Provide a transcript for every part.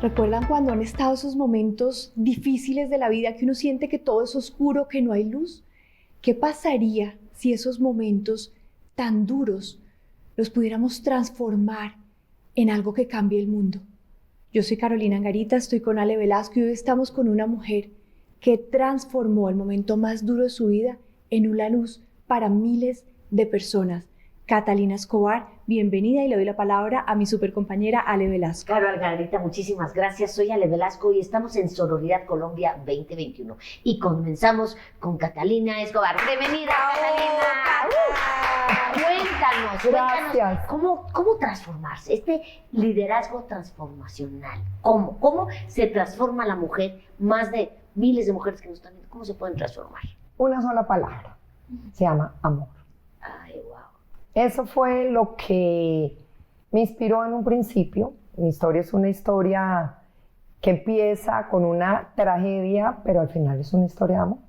¿Recuerdan cuando han estado esos momentos difíciles de la vida que uno siente que todo es oscuro, que no hay luz? ¿Qué pasaría si esos momentos tan duros los pudiéramos transformar en algo que cambie el mundo? Yo soy Carolina Angarita, estoy con Ale Velasco y hoy estamos con una mujer que transformó el momento más duro de su vida en una luz para miles de personas. Catalina Escobar, bienvenida y le doy la palabra a mi supercompañera Ale Velasco. Caro Algarita, muchísimas gracias. Soy Ale Velasco y estamos en Sororidad Colombia 2021. Y comenzamos con Catalina Escobar. ¡Bienvenida, Catalina! Cuéntanos, ¿cómo transformarse? Este liderazgo transformacional. ¿Cómo se transforma la mujer? Más de miles de mujeres que nos están viendo, ¿cómo se pueden transformar? Una sola palabra, se llama amor. Ay, wow. Eso fue lo que me inspiró en un principio. Mi historia es una historia que empieza con una tragedia, pero al final es una historia de amor.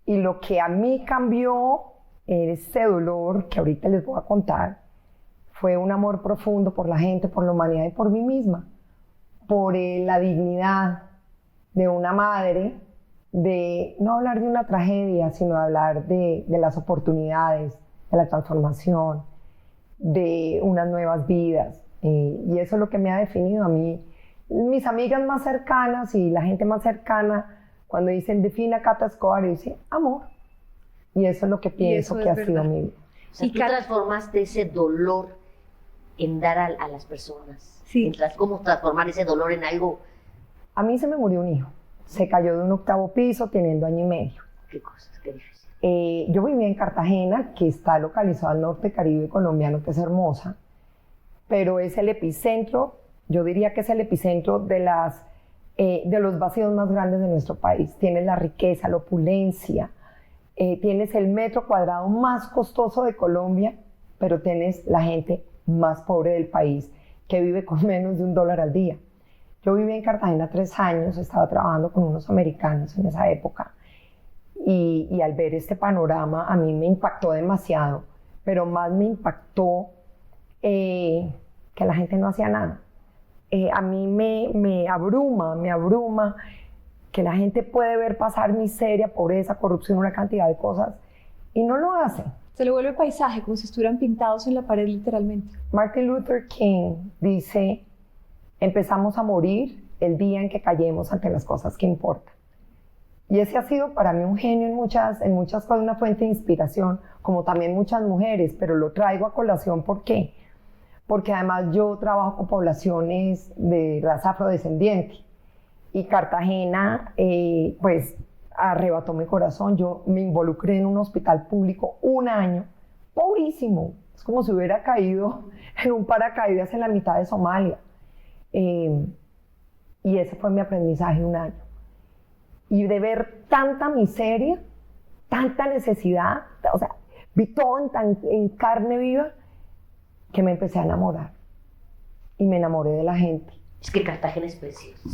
Y lo que a mí cambió ese dolor que ahorita les voy a contar fue un amor profundo por la gente, por la humanidad y por mí misma, por la dignidad de una madre, de no hablar de una tragedia, sino de hablar de las oportunidades, de la transformación, de unas nuevas vidas. Y eso es lo que me ha definido a mí. Mis amigas más cercanas y la gente más cercana, cuando dicen defina Cata Escobar, dicen amor. Y eso es lo que pienso que ha sido mi vida. O sea, tú transformaste ese dolor en dar a las personas. Sí. ¿Cómo transformar ese dolor en algo? A mí se me murió un hijo. Se cayó de un 8º piso teniendo 1 año y medio. Qué cosas, qué difícil. Yo vivía en Cartagena, que está localizado al norte Caribe colombiano, que es hermosa, pero es el epicentro, yo diría que es el epicentro de los vacíos más grandes de nuestro país. Tienes la riqueza, la opulencia, tienes el metro cuadrado más costoso de Colombia, pero tienes la gente más pobre del país, que vive con menos de $1 al día. Yo viví en Cartagena 3 años, estaba trabajando con unos americanos en esa época, y al ver este panorama a mí me impactó demasiado, pero más me impactó que la gente no hacía nada. A mí me abruma que la gente puede ver pasar miseria, pobreza, corrupción, una cantidad de cosas, y no lo hacen. Se le vuelve paisaje, como si estuvieran pintados en la pared literalmente. Martin Luther King dice: empezamos a morir el día en que callemos ante las cosas que importan. Y ese ha sido para mí un genio en muchas cosas, una fuente de inspiración, como también muchas mujeres, pero lo traigo a colación. ¿Por qué? Porque además yo trabajo con poblaciones de raza afrodescendiente, y Cartagena pues arrebató mi corazón. Yo me involucré en un hospital público 1 año, pobrísimo, es como si hubiera caído en un paracaídas en la mitad de Somalia. Y ese fue mi aprendizaje, 1 año. Y de ver tanta miseria, tanta necesidad, o sea, vi todo en carne viva, que me empecé a enamorar. Y me enamoré de la gente. Es que Cartagena es precioso.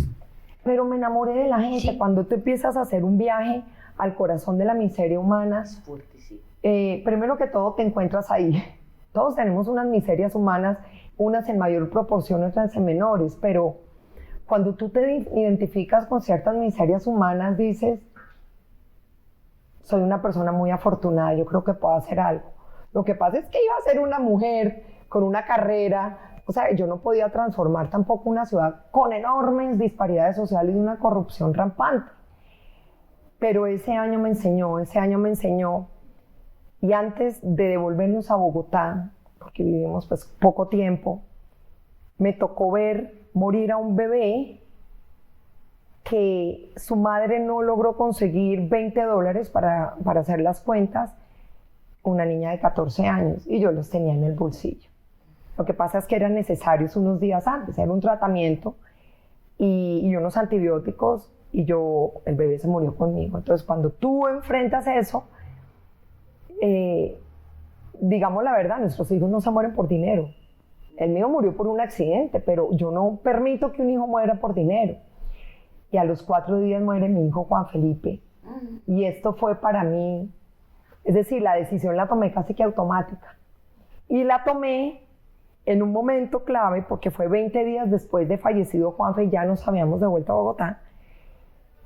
Pero me enamoré de la gente. Sí. Cuando tú empiezas a hacer un viaje al corazón de la miseria humana, es fuerte, sí. Primero que todo te encuentras ahí. Todos tenemos unas miserias humanas, unas en mayor proporción, otras en menores, pero cuando tú te identificas con ciertas miserias humanas, dices: soy una persona muy afortunada, yo creo que puedo hacer algo. Lo que pasa es que iba a ser una mujer con una carrera, o sea, yo no podía transformar tampoco una ciudad con enormes disparidades sociales y una corrupción rampante. Pero ese año me enseñó, y antes de devolvernos a Bogotá, porque vivimos pues poco tiempo, me tocó ver morir a un bebé que su madre no logró conseguir $20 para hacer las cuentas, una niña de 14 años, y yo los tenía en el bolsillo. Lo que pasa es que eran necesarios unos días antes, era un tratamiento y unos antibióticos, y el bebé se murió conmigo. Entonces, cuando tú enfrentas eso, digamos la verdad, nuestros hijos no se mueren por dinero. El mío murió por un accidente, pero yo no permito que un hijo muera por dinero. Y a los 4 días muere mi hijo Juan Felipe. Y esto fue para mí, es decir, la decisión la tomé casi que automática. Y la tomé en un momento clave, porque fue 20 días después de fallecido Juanfe y ya nos habíamos devuelto a Bogotá,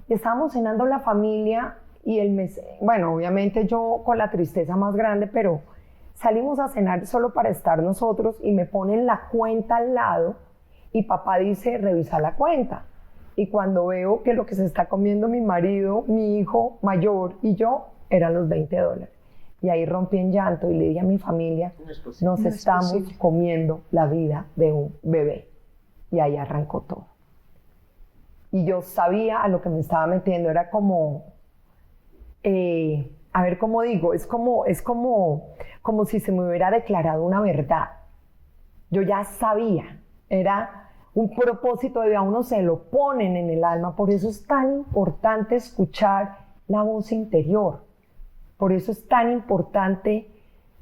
y estábamos cenando la familia y bueno, obviamente yo con la tristeza más grande, pero salimos a cenar solo para estar nosotros y me ponen la cuenta al lado y papá dice, revisa la cuenta. Y cuando veo que lo que se está comiendo mi marido, mi hijo mayor y yo, eran los $20. Y ahí rompí en llanto y le dije a mi familia, nos estamos comiendo la vida de un bebé. Y ahí arrancó todo. Y yo sabía a lo que me estaba metiendo, era como, a ver cómo digo, es como si se me hubiera declarado una verdad. Yo ya sabía, era un propósito de vida, a uno se lo ponen en el alma, por eso es tan importante escuchar la voz interior, por eso es tan importante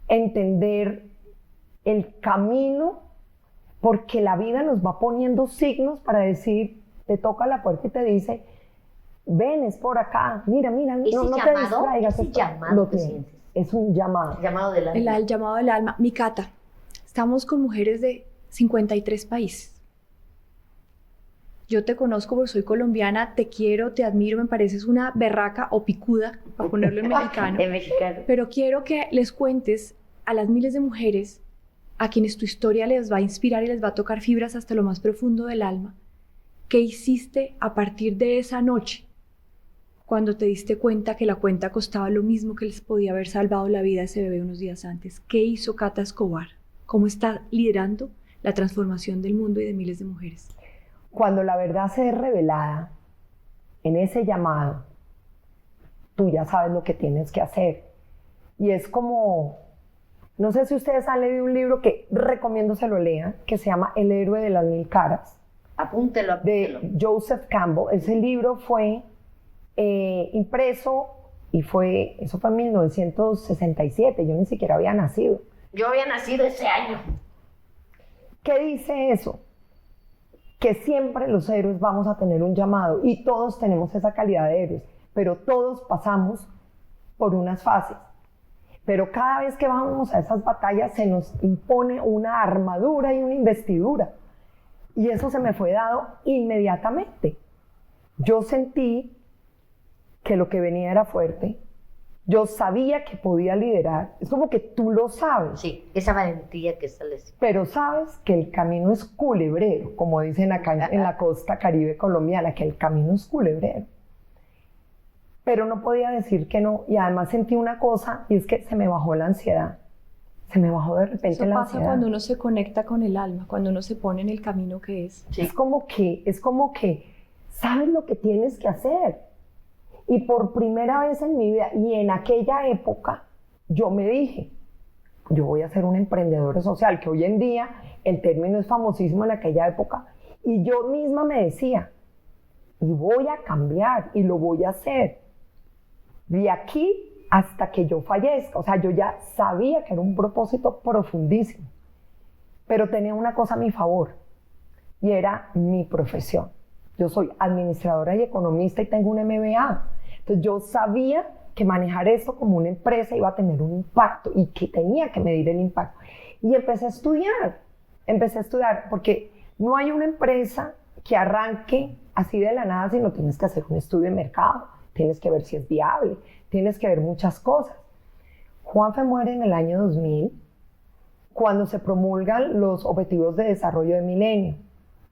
entender el camino, porque la vida nos va poniendo signos para decir, te toca la puerta y te dice, ven, es por acá, mira, no te distraigas. Ese llamado que sientes. Es un llamado. El llamado del alma. El llamado del alma. Mi Cata, estamos con mujeres de 53 países. Yo te conozco porque soy colombiana, te quiero, te admiro, me pareces una berraca o picuda, para ponerlo en mexicano. En mexicano. Pero quiero que les cuentes a las miles de mujeres a quienes tu historia les va a inspirar y les va a tocar fibras hasta lo más profundo del alma. ¿Qué hiciste a partir de esa noche cuando te diste cuenta que la cuenta costaba lo mismo que les podía haber salvado la vida a ese bebé unos días antes? ¿Qué hizo Cata Escobar? ¿Cómo está liderando la transformación del mundo y de miles de mujeres? Cuando la verdad se es revelada en ese llamado, tú ya sabes lo que tienes que hacer. Y es como, no sé si ustedes han leído un libro que recomiendo se lo lean, que se llama El héroe de las 1000 caras. Apúntelo. De Joseph Campbell. Ese libro fue impreso y eso fue en 1967, yo ni siquiera había nacido. Yo había nacido ese año. ¿Qué dice eso? Que siempre los héroes vamos a tener un llamado y todos tenemos esa calidad de héroes, pero todos pasamos por unas fases. Pero cada vez que vamos a esas batallas se nos impone una armadura y una investidura. Y eso se me fue dado inmediatamente. Yo sentí que lo que venía era fuerte. Yo sabía que podía liderar. Es como que tú lo sabes. Sí, esa valentía que sales. Pero sabes que el camino es culebrero, como dicen acá en la costa caribe colombiana, que el camino es culebrero. Pero no podía decir que no. Y además sentí una cosa, y es que se me bajó la ansiedad. Se me bajó de repente Eso la pasa ansiedad. cuando uno se conecta con el alma, cuando uno se pone en el camino que es. Sí. Es como que sabes lo que tienes que hacer. Y por primera vez en mi vida, y en aquella época, yo me dije, yo voy a ser una emprendedora social, que hoy en día el término es famosísimo en aquella época, y yo misma me decía, y voy a cambiar, y lo voy a hacer, de aquí hasta que yo fallezca. O sea, yo ya sabía que era un propósito profundísimo, pero tenía una cosa a mi favor, y era mi profesión. Yo soy administradora y economista y tengo un MBA. Entonces yo sabía que manejar esto como una empresa iba a tener un impacto y que tenía que medir el impacto. Y empecé a estudiar, porque no hay una empresa que arranque así de la nada, sino tienes que hacer un estudio de mercado, tienes que ver si es viable, tienes que ver muchas cosas. Juanfe muere en el año 2000, cuando se promulgan los Objetivos de Desarrollo del Milenio.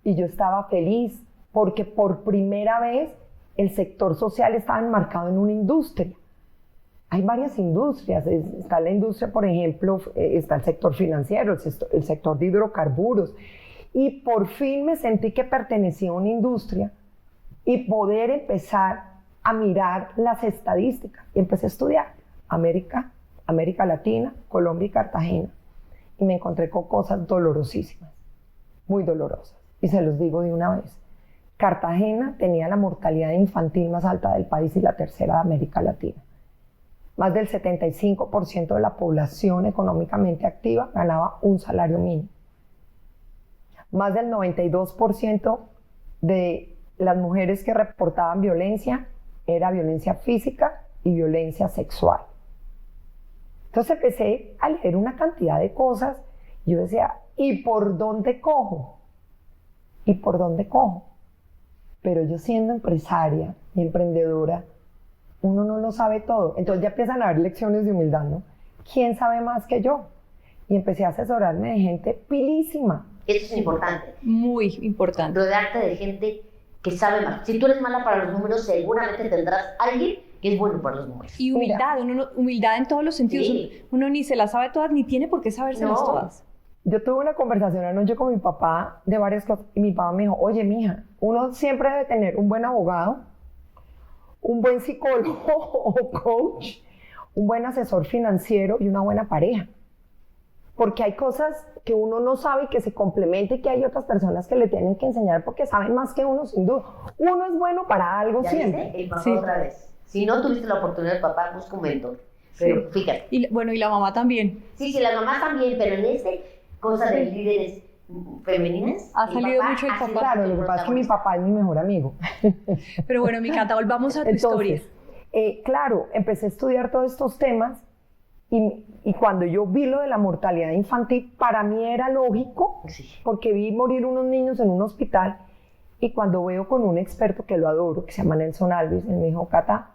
Y yo estaba feliz, porque por primera vez el sector social estaba enmarcado en una industria. Hay varias industrias, está la industria, por ejemplo, está el sector financiero, el sector de hidrocarburos, y por fin me sentí que pertenecía a una industria y poder empezar a mirar las estadísticas. Y empecé a estudiar América Latina, Colombia y Cartagena, y me encontré con cosas dolorosísimas, muy dolorosas, y se los digo de una vez. Cartagena tenía la mortalidad infantil más alta del país y la tercera de América Latina. Más del 75% de la población económicamente activa ganaba un salario mínimo. Más del 92% de las mujeres que reportaban violencia era violencia física y violencia sexual. Entonces empecé a leer una cantidad de cosas y yo decía, ¿Y por dónde cojo? ¿Y por dónde cojo? Pero yo siendo empresaria y emprendedora, uno no lo sabe todo. Entonces ya empiezan a haber lecciones de humildad, ¿no? ¿Quién sabe más que yo? Y empecé a asesorarme de gente pilísima. Eso es importante. Muy importante. Rodearte de gente que sabe más. Si tú eres mala para los números, seguramente tendrás a alguien que es bueno para los números. Y humildad, humildad en todos los sentidos. Sí. Uno ni se las sabe todas, ni tiene por qué sabérselas todas. Yo tuve una conversación anoche con mi papá de varias cosas y mi papá me dijo, oye, mija, uno siempre debe tener un buen abogado, un buen psicólogo o coach, un buen asesor financiero y una buena pareja. Porque hay cosas que uno no sabe y que se complementa y que hay otras personas que le tienen que enseñar porque saben más que uno, sin duda. Uno es bueno para algo ¿Ya siempre. viste? El papá otra vez. Si no tuviste la oportunidad del papá, busca un mentor. Pero fíjate. Y la mamá también. Sí, las mamás también, pero en cosa de líderes femeninas. Ha salido mucho el papá. Claro, lo que pasa es que mi papá es mi mejor amigo. Pero bueno, mi Cata, volvamos a tu historia. Claro, empecé a estudiar todos estos temas y cuando yo vi lo de la mortalidad infantil, para mí era lógico, porque vi morir unos niños en un hospital y cuando veo con un experto que lo adoro, que se llama Nelson Alves, él me dijo, Cata,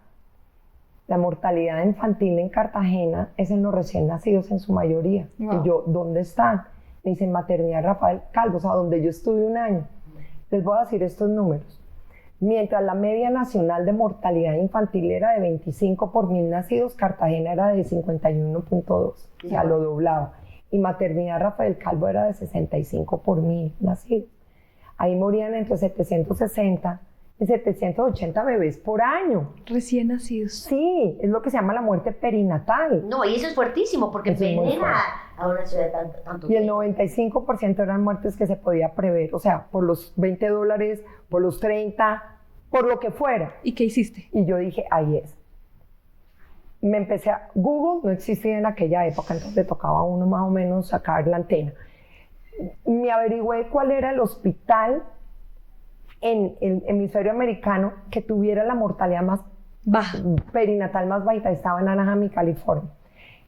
la mortalidad infantil en Cartagena es en los recién nacidos en su mayoría. Wow. Y yo, ¿dónde están? Me dicen Maternidad Rafael Calvo, o sea, donde yo estuve un año. Les voy a decir estos números. Mientras la media nacional de mortalidad infantil era de 25 por 1000 nacidos, Cartagena era de 51.2, o sea, lo doblaba. Y Maternidad Rafael Calvo era de 65 por 1000 nacidos. Ahí morían entre 760 y 780 bebés por año. Recién nacidos. Sí, es lo que se llama la muerte perinatal. No, y eso es fuertísimo porque envenena a una ciudad tanto. Y el 95% eran muertes que se podía prever, o sea, por los $20, por los 30, por lo que fuera. ¿Y qué hiciste? Y yo dije, ahí es. Me empecé a... Google no existía en aquella época, entonces le tocaba a uno más o menos sacar la antena. Me averigüé cuál era el hospital en el hemisferio americano que tuviera la mortalidad más baja, perinatal más bajita. Estaba en Anaheim, California.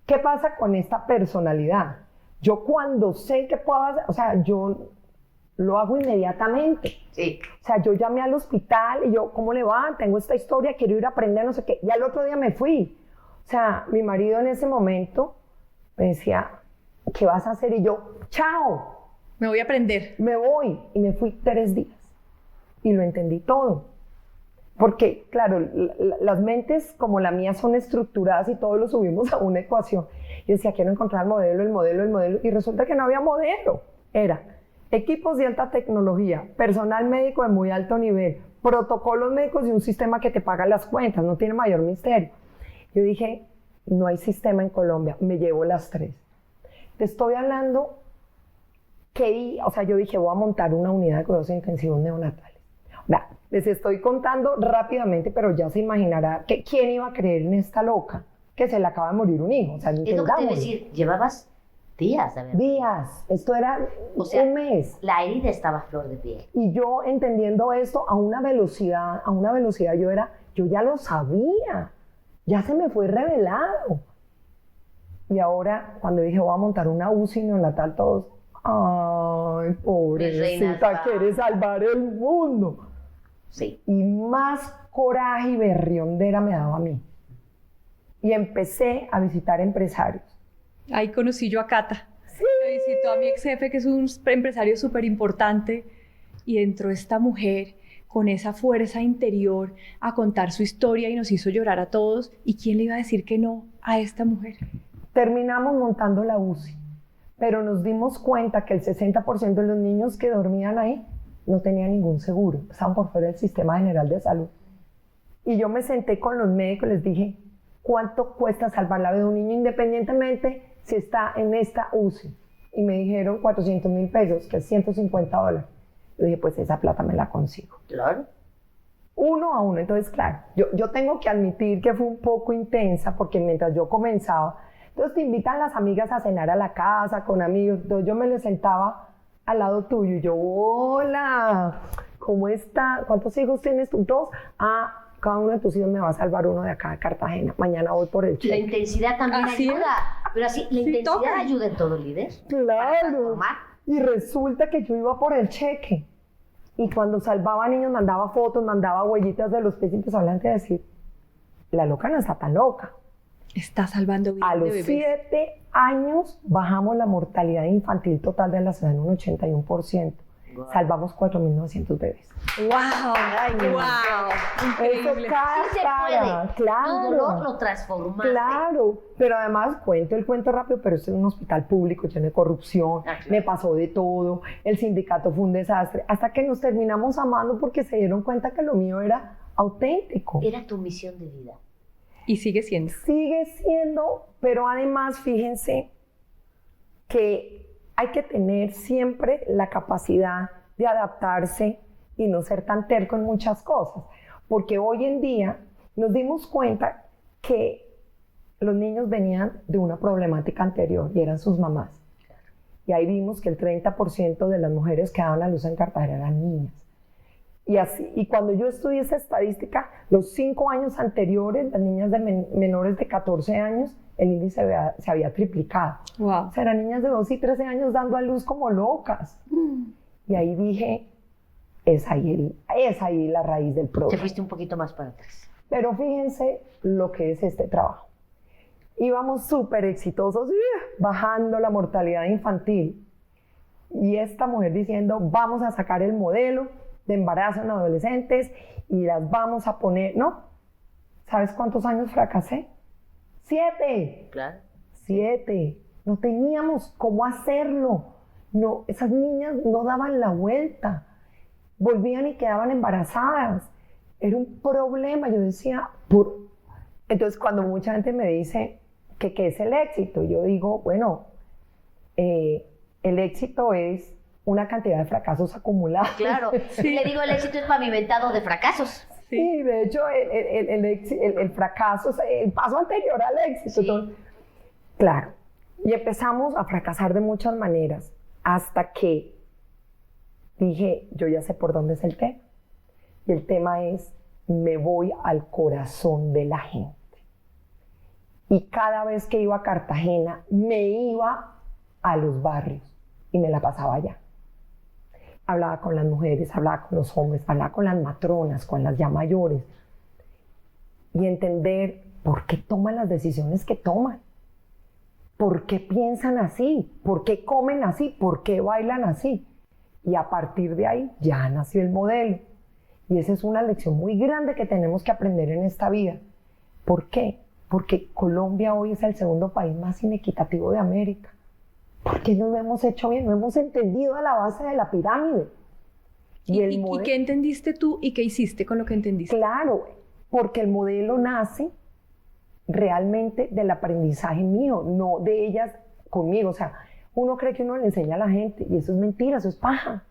¿Qué pasa con esta personalidad? Yo cuando sé que puedo hacer, o sea, yo lo hago inmediatamente. Sí. O sea, yo llamé al hospital y yo, ¿cómo le va? Tengo esta historia, quiero ir a aprender, no sé qué. Y al otro día me fui. O sea, mi marido en ese momento me decía, ¿qué vas a hacer? Y yo, chao. Me voy a aprender. Me voy. Y me fui 3 días. Y lo entendí todo. Porque, claro, las mentes como la mía son estructuradas y todo lo subimos a una ecuación. Yo decía, quiero encontrar el modelo. Y resulta que no había modelo. Era equipos de alta tecnología, personal médico de muy alto nivel, protocolos médicos y un sistema que te paga las cuentas. No tiene mayor misterio. Yo dije, no hay sistema en Colombia. Me llevo las 3. Te estoy hablando que, o sea, yo dije, voy a montar una unidad de cuidados intensivos neonatales. Les estoy contando rápidamente, pero ya se imaginará que quién iba a creer en esta loca que se le acaba de morir un hijo. O sea, es lo que te iba a decir, llevabas días de verdad. Días, esto era un mes. La herida estaba a flor de piel. Y yo entendiendo esto a una velocidad, yo ya lo sabía, ya se me fue revelado. Y ahora, cuando dije, voy a montar una UCI neonatal, todos, ay, pobrecita, quiere salvar el mundo. Sí. Y más coraje y berriondera me daba a mí. Y empecé a visitar empresarios. Ahí conocí yo a Cata. Sí. Me visitó a mi ex jefe, que es un empresario súper importante, y entró esta mujer con esa fuerza interior a contar su historia y nos hizo llorar a todos. ¿Y quién le iba a decir que no a esta mujer? Terminamos montando la UCI, pero nos dimos cuenta que el 60% de los niños que dormían ahí no tenían ningún seguro, estaban por fuera del sistema general de salud. Y yo me senté con los médicos y les dije, ¿cuánto cuesta salvar la vida de un niño independientemente si está en esta UCI? Y me dijeron 400,000 pesos, que es $150. Yo dije, pues esa plata me la consigo. Claro. 1 a 1. Entonces, claro, yo tengo que admitir que fue un poco intensa porque mientras yo comenzaba, entonces te invitan las amigas a cenar a la casa con amigos, entonces yo me les sentaba al lado tuyo y yo, hola, ¿cómo está? ¿Cuántos hijos tienes tú? 2. Cada uno de tus hijos me va a salvar uno de acá de Cartagena. Mañana voy por el cheque. La intensidad también Así ayuda. Pero así, la intensidad toca. ayuda en todo, líder. Claro. Y resulta que yo iba por el cheque. Y cuando salvaba niños, mandaba fotos, mandaba huellitas de los pies y empezó a decir, la loca no está tan loca. Está salvando vidas A de los bebés. 7 años bajamos la mortalidad infantil total de la ciudad en un 81%. Wow. Salvamos 4.900 bebés. ¡Wow! ¡Wow! Eso Increíble. cada Sí se cara, puede. claro. Tu dolor lo transformaste. Claro, pero además cuento el cuento rápido, pero esto es un hospital público lleno de corrupción, Ah, claro. me pasó de todo, el sindicato fue un desastre, hasta que nos terminamos amando porque se dieron cuenta que lo mío era auténtico. Era tu misión de vida. Y sigue siendo. Sigue siendo, pero además fíjense que hay que tener siempre la capacidad de adaptarse y no ser tan terco en muchas cosas, porque hoy en día nos dimos cuenta que los niños venían de una problemática anterior y eran sus mamás. Y ahí vimos que el 30% de las mujeres que daban a luz en Cartagena eran niñas. Y cuando yo estudié esa estadística, los 5 años anteriores, las niñas de menores de 14 años, el índice se había triplicado. ¡Wow! O sea, eran niñas de 12 y 13 años dando a luz como locas. Y ahí dije, es ahí la raíz del Te problema. fuiste un poquito más para atrás. Pero fíjense lo que es este trabajo. Íbamos súper exitosos, bajando la mortalidad infantil. Y esta mujer diciendo, vamos a sacar el modelo de embarazo en adolescentes y las vamos a poner, ¿no? ¿Sabes cuántos años fracasé? 7. Claro. 7. No teníamos cómo hacerlo. No, esas niñas no daban la vuelta. Volvían y quedaban embarazadas. Era un problema. Yo decía, entonces cuando mucha gente me dice que qué es el éxito, yo digo, bueno, el éxito es una cantidad de fracasos acumulados. Claro. Le digo, el éxito es pavimentado de fracasos. Sí, de hecho, el fracaso es el paso anterior al éxito. Sí. Entonces, claro, y empezamos a fracasar de muchas maneras, hasta que dije, yo ya sé por dónde es el tema. Y el tema es, me voy al corazón de la gente. Y cada vez que iba a Cartagena, me iba a los barrios y me la pasaba allá. Hablaba con las mujeres, hablaba con los hombres, hablaba con las matronas, con las ya mayores. Y entender por qué toman las decisiones que toman. ¿Por qué piensan así? ¿Por qué comen así? ¿Por qué bailan así? Y a partir de ahí ya nació el modelo. Y esa es una lección muy grande que tenemos que aprender en esta vida. ¿Por qué? Porque Colombia hoy es el segundo país más inequitativo de América. Porque no lo hemos hecho bien, no hemos entendido a la base de la pirámide. ¿Y qué entendiste tú y qué hiciste con lo que entendiste? Claro, porque el modelo nace realmente del aprendizaje mío, no de ellas conmigo. O sea, uno cree que uno le enseña a la gente y eso es mentira, eso es paja.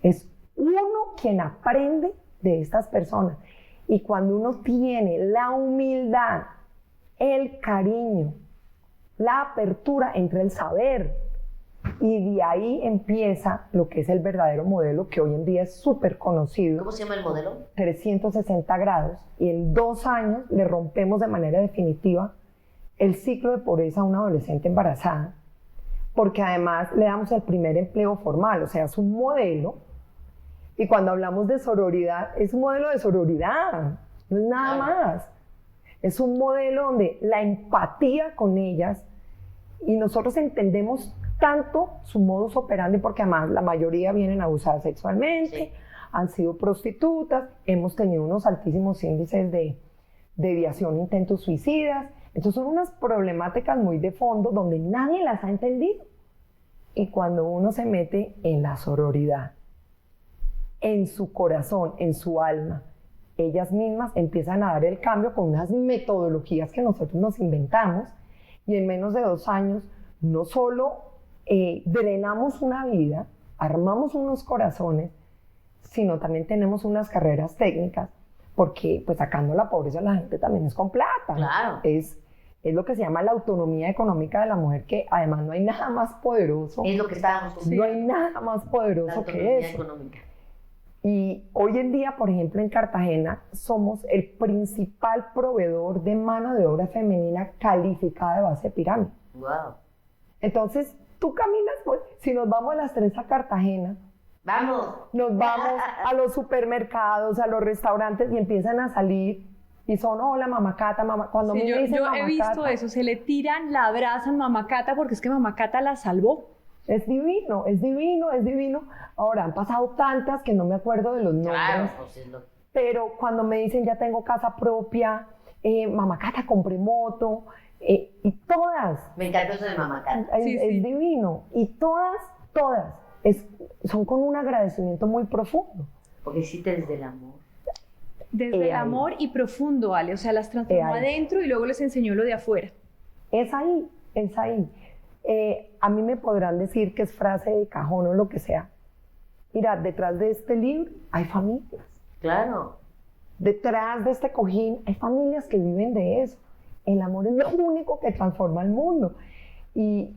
Es uno quien aprende de estas personas. Y cuando uno tiene la humildad, el cariño, la apertura entre el saber, y de ahí empieza lo que es el verdadero modelo, que hoy en día es súper conocido. ¿Cómo se llama el modelo? 360 grados, y en 2 años le rompemos de manera definitiva el ciclo de pobreza a una adolescente embarazada, porque además le damos el primer empleo formal, o sea, es un modelo, y cuando hablamos de sororidad, es un modelo de sororidad, no es nada más. Es un modelo donde la empatía con ellas, y nosotros entendemos tanto su modus operandi, porque además la mayoría vienen abusadas sexualmente, Sí. han sido prostitutas, hemos tenido unos altísimos índices de ideación, intentos suicidas. Entonces son unas problemáticas muy de fondo donde nadie las ha entendido. Y cuando uno se mete en la sororidad, en su corazón, en su alma, ellas mismas empiezan a dar el cambio con unas metodologías que nosotros nos inventamos, y en menos de 2 años no solo drenamos una vida, armamos unos corazones, sino también tenemos unas carreras técnicas, porque pues sacando la pobreza la gente también es con plata. Claro. Es lo que se llama la autonomía económica de la mujer, que además no hay nada más poderoso. Es lo que estábamos No construyendo. hay nada más La poderoso que autonomía eso. económica. Y hoy en día, por ejemplo, en Cartagena, somos el principal proveedor de mano de obra femenina calificada de base de pirámide. Wow. Entonces, Tú caminas, pues, si nos vamos a las 3 a Cartagena, Vamos. nos vamos a los supermercados, a los restaurantes y empiezan a salir y son, hola, mamá Cata, mamá. Cuando Sí, me yo dicen he mamá visto Cata, eso, se le tiran, la abrazan mamá Cata porque es que mamá Cata la salvó. es divino, es divino, es divino. Ahora, han pasado tantas que no me acuerdo de los nombres. Claro, pues es lo Pero cuando me dicen ya tengo casa propia, mamá Cata, compré moto, y todas, Me encantó eso de mamá Cata. Sí, es sí. divino. Y todas, son con un agradecimiento muy profundo. Porque hiciste desde el amor. Desde el ahí. amor y profundo, Ale, o sea, las transformó ahí. adentro y luego les enseñó lo de afuera. Es ahí, es ahí. A mí me podrán decir que es frase de cajón o lo que sea. Mira, detrás de este libro hay familias. Claro. Detrás de este cojín hay familias que viven de eso. El amor es lo único que transforma el mundo. Y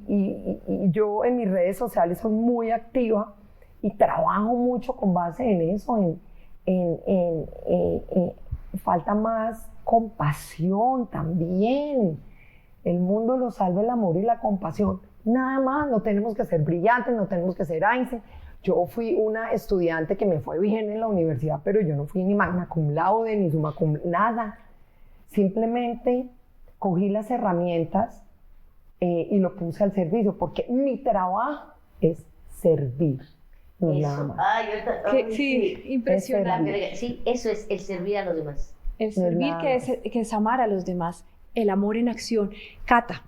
yo en mis redes sociales soy muy activa y trabajo mucho con base en eso, falta más compasión también. El mundo lo salva el amor y la compasión. Nada más, no tenemos que ser brillantes, no tenemos que ser Einstein. Yo fui una estudiante que me fue bien en la universidad, pero yo no fui ni magna cum laude, ni summa cum nada. Simplemente cogí las herramientas y lo puse al servicio, porque mi trabajo es servir, no nada Eso. más. Ay, ahorita. Que- ay, sí, impresionante. Sí, eso es el servir a los demás. El servir, nada que es amar a los demás, el amor en acción. Cata,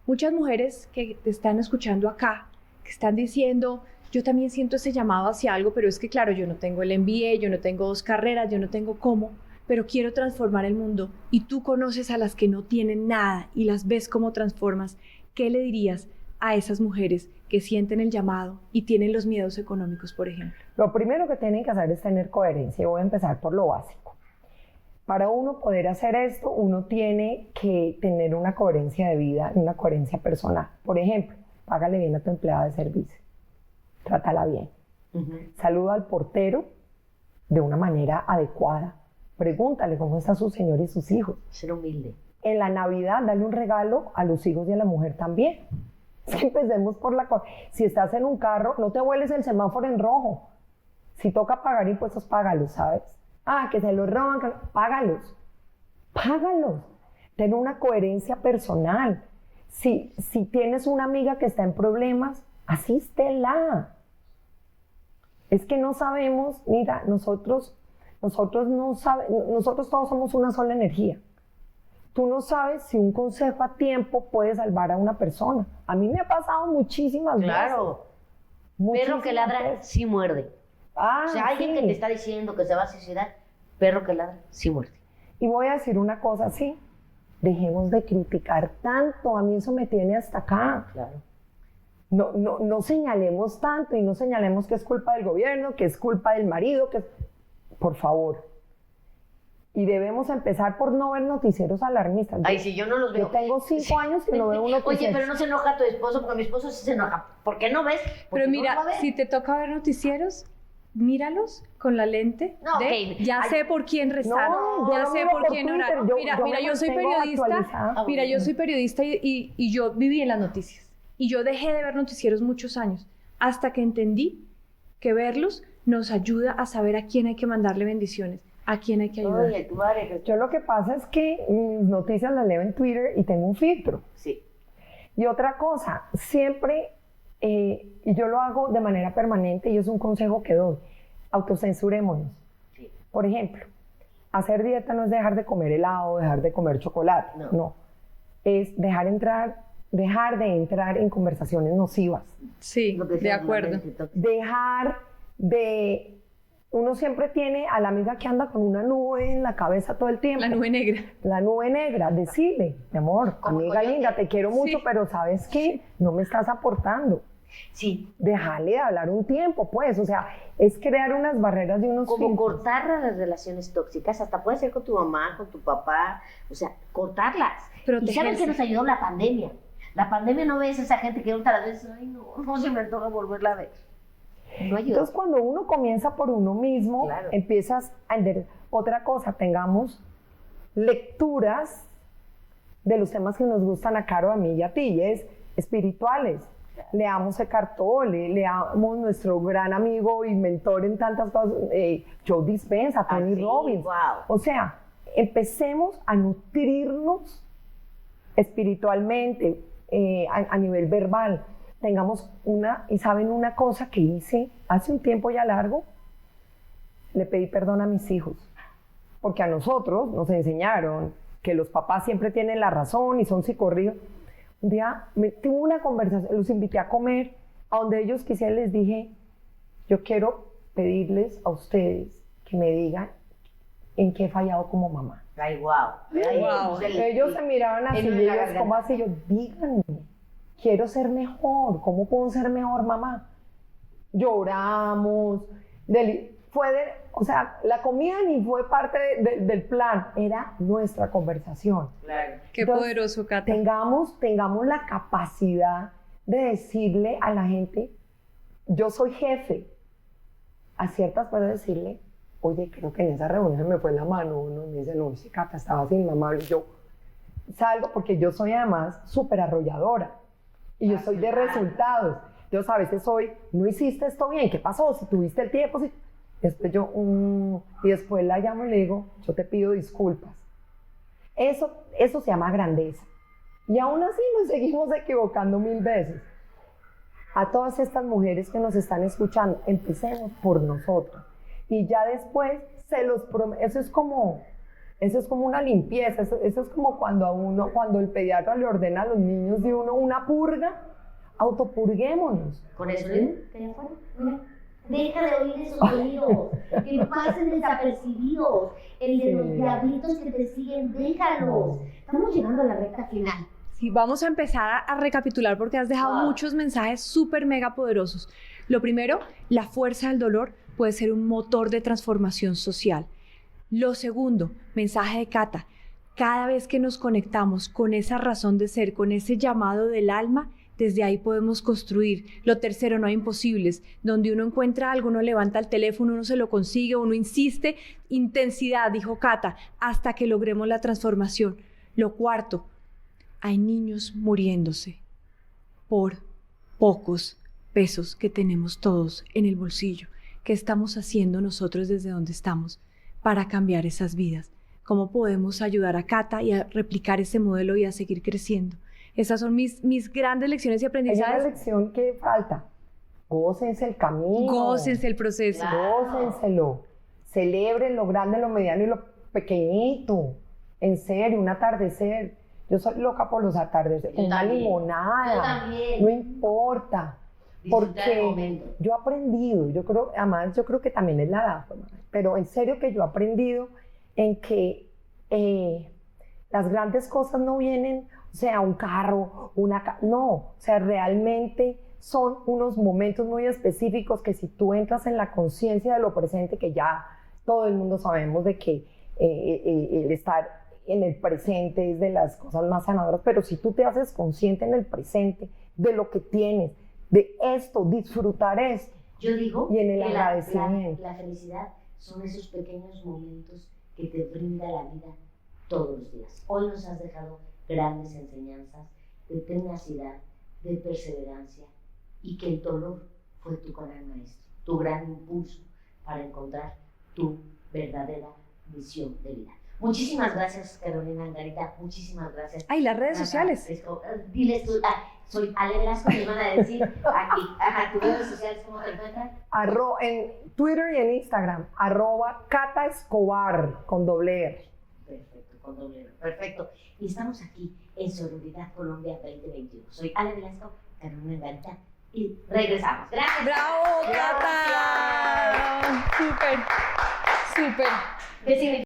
muchas mujeres que te están escuchando acá, que están diciendo, yo también siento ese llamado hacia algo, pero es que claro, yo no tengo el MBA, yo no tengo 2 carreras, yo no tengo cómo, pero quiero transformar el mundo. Y tú conoces a las que no tienen nada y las ves cómo transformas. ¿Qué le dirías a esas mujeres que sienten el llamado y tienen los miedos económicos, por ejemplo? Lo primero que tienen que hacer es tener coherencia. Y voy a empezar por lo básico. Para uno poder hacer esto, uno tiene que tener una coherencia de vida, una coherencia personal. Por ejemplo, págale bien a tu empleada de servicio. Trátala bien. Saluda al portero de una manera adecuada. Pregúntale cómo está su señor y sus hijos. Ser humilde. En la Navidad, dale un regalo a los hijos y a la mujer también. Empecemos por la cosa. Si estás en un carro, no te vueles el semáforo en rojo. Si toca pagar impuestos, págalos, ¿sabes? Ah, que se los roban, págalos. Págalos. Ten una coherencia personal. Si tienes una amiga que está en problemas, asístela. Es que no sabemos, mira, nosotros todos somos una sola energía. Tú no sabes si un consejo a tiempo puede salvar a una persona. A mí me ha pasado muchísimas veces. Claro. Muchísimas Perro que ladra veces. sí muerde. Ah, O sea, alguien sí. que te está diciendo que se va a suicidar, perro que ladra sí muerde. Y voy a decir una cosa así. Dejemos de criticar tanto. A mí eso me tiene hasta acá. Claro. No señalemos tanto y no señalemos que es culpa del gobierno, que es culpa del marido, que por favor. Y debemos empezar por no ver noticieros alarmistas. Ay, si yo no los veo. Yo tengo 5 años que no veo un noticiero. Oye, pero no se enoja tu esposo, porque mi esposo sí se enoja. ¿Por qué no ves? Porque Pero mira, no lo va a ver. si te toca ver noticieros, míralos con la lente No, de ok. ya Ay, sé por quién rezar, no, yo ya lo sé miro por por quién Twitter, orar. yo Mira, yo soy mantengo periodista, actualizada. mira, yo soy periodista y yo viví en las noticias. Y yo dejé de ver noticieros muchos años, hasta que entendí que verlos nos ayuda a saber a quién hay que mandarle bendiciones, a quién hay que ayudar. Oye, tú vale. Yo lo que pasa es que mis noticias las leo en Twitter y tengo un filtro. Sí. Y otra cosa, siempre, y yo lo hago de manera permanente y es un consejo que doy, autocensurémonos. Sí. Por ejemplo, hacer dieta no es dejar de comer helado, dejar de comer chocolate, No. no. Es dejar de entrar en conversaciones nocivas. Sí, Lo que de sea, acuerdo. la mente, Dejar de... Uno siempre tiene a la amiga que anda con una nube en la cabeza todo el tiempo. La nube negra. La nube negra, decirle, mi amor, Como amiga coyote. linda, te quiero mucho, Sí. pero ¿sabes qué? No me estás aportando. Sí. Déjale de hablar un tiempo, pues. O sea, es crear unas barreras de unos Como filtros. cortar las relaciones tóxicas, hasta puede ser con tu mamá, con tu papá, o sea, cortarlas. ¿Y Protegerse. sabes qué nos ayudó la pandemia? La pandemia no ves a esa gente que otra vez, ay no se me antoja volverla a ver. No ayudó. Entonces, cuando uno comienza por uno mismo, Claro. empiezas a entender. Otra cosa, tengamos lecturas de los temas que nos gustan a Caro, a mí y a ti, y es espirituales. leamos Eckhart Tolle, leamos nuestro gran amigo y mentor en tantas cosas, Joe Dispenza, Tony Robbins. Wow. O sea, empecemos a nutrirnos espiritualmente, a nivel verbal. Tengamos y saben una cosa que hice hace un tiempo ya largo, le pedí perdón a mis hijos, porque a nosotros nos enseñaron que los papás siempre tienen la razón y son psicorríos. Un día tuve una conversación, los invité a comer, a donde ellos quisieran, les dije, yo quiero pedirles a ustedes que me digan en qué he fallado como mamá. Ay, wow. Ellos se miraban así, y ellos, ¿cómo así? Yo, díganme, quiero ser mejor, ¿cómo puedo ser mejor mamá? Lloramos, o sea, la comida ni fue parte del plan, era nuestra conversación. Claro. Qué Entonces, poderoso, Cata. Tengamos la capacidad de decirle a la gente, yo soy jefe, a ciertas puedo decirle, oye, creo que en esa reunión me fue la mano, uno me dice, no, si Cata estaba sin mamá, y yo salgo porque yo soy además súper arrolladora, y yo soy de resultados. Entonces a veces no hiciste esto bien, ¿qué pasó? Si tuviste el tiempo, después yo, y después la llamo y le digo, yo te pido disculpas. Eso se llama grandeza. Y aún así nos seguimos equivocando 1000 veces. A todas estas mujeres que nos están escuchando, empecemos por nosotros. Y ya después, eso es como una limpieza, eso es como cuando el pediatra le ordena a los niños de uno una purga, autopurguémonos. Con eso, ¿te afuera? Mira. Deja de oír esos ruidos, que pasen desapercibidos. El de los diablitos que te siguen, déjalos. Estamos llegando a la recta final. Sí, vamos a empezar a recapitular porque has dejado muchos mensajes súper mega poderosos. Lo primero, la fuerza del dolor puede ser un motor de transformación social. Lo segundo, mensaje de Cata, cada vez que nos conectamos con esa razón de ser, con ese llamado del alma, desde ahí podemos construir. Lo tercero, no hay imposibles. Donde uno encuentra algo, uno levanta el teléfono, uno se lo consigue, uno insiste. Intensidad, dijo Cata, hasta que logremos la transformación. Lo cuarto, hay niños muriéndose por pocos pesos que tenemos todos en el bolsillo. ¿Qué estamos haciendo nosotros desde donde estamos para cambiar esas vidas? ¿Cómo podemos ayudar a Cata y a replicar ese modelo y a seguir creciendo? Esas son mis grandes lecciones y aprendizajes. Hay una lección que falta. Gócense el camino. Gócense el proceso. Gócenselo. Celebren lo grande, lo mediano y lo pequeñito. En serio, un atardecer. Yo soy loca por los atardeceres. Una limonada. Yo también. No importa. Porque yo he aprendido, yo creo que también es la edad, pero en serio que yo he aprendido en que las grandes cosas no vienen, o sea, un carro, no, o sea, realmente son unos momentos muy específicos que si tú entras en la conciencia de lo presente, que ya todo el mundo sabemos de que el estar en el presente es de las cosas más sanadoras, pero si tú te haces consciente en el presente de lo que tienes, de esto, disfrutar esto. Yo digo y en el que agradecimiento. la felicidad son esos pequeños momentos que te brinda la vida todos los días. Hoy nos has dejado grandes enseñanzas de tenacidad, de perseverancia, y que el dolor fue tu gran maestro, tu gran impulso para encontrar tu verdadera misión de vida. Muchísimas gracias, Carolina Angarita, muchísimas gracias. Ay, las redes sociales. Diles tú, soy Ale Velasco, me van a decir aquí, tus redes sociales, ¿cómo te encuentran? En Twitter y en Instagram, @Cata Escobar, con doble R. Perfecto, con doble R, perfecto. Y estamos aquí en Sororidad Colombia 2021. Soy Ale Velasco, Carolina Angarita, y regresamos. Gracias. ¡Bravo, Cata! ¡Súper! ¡Súper! ¿Qué significa?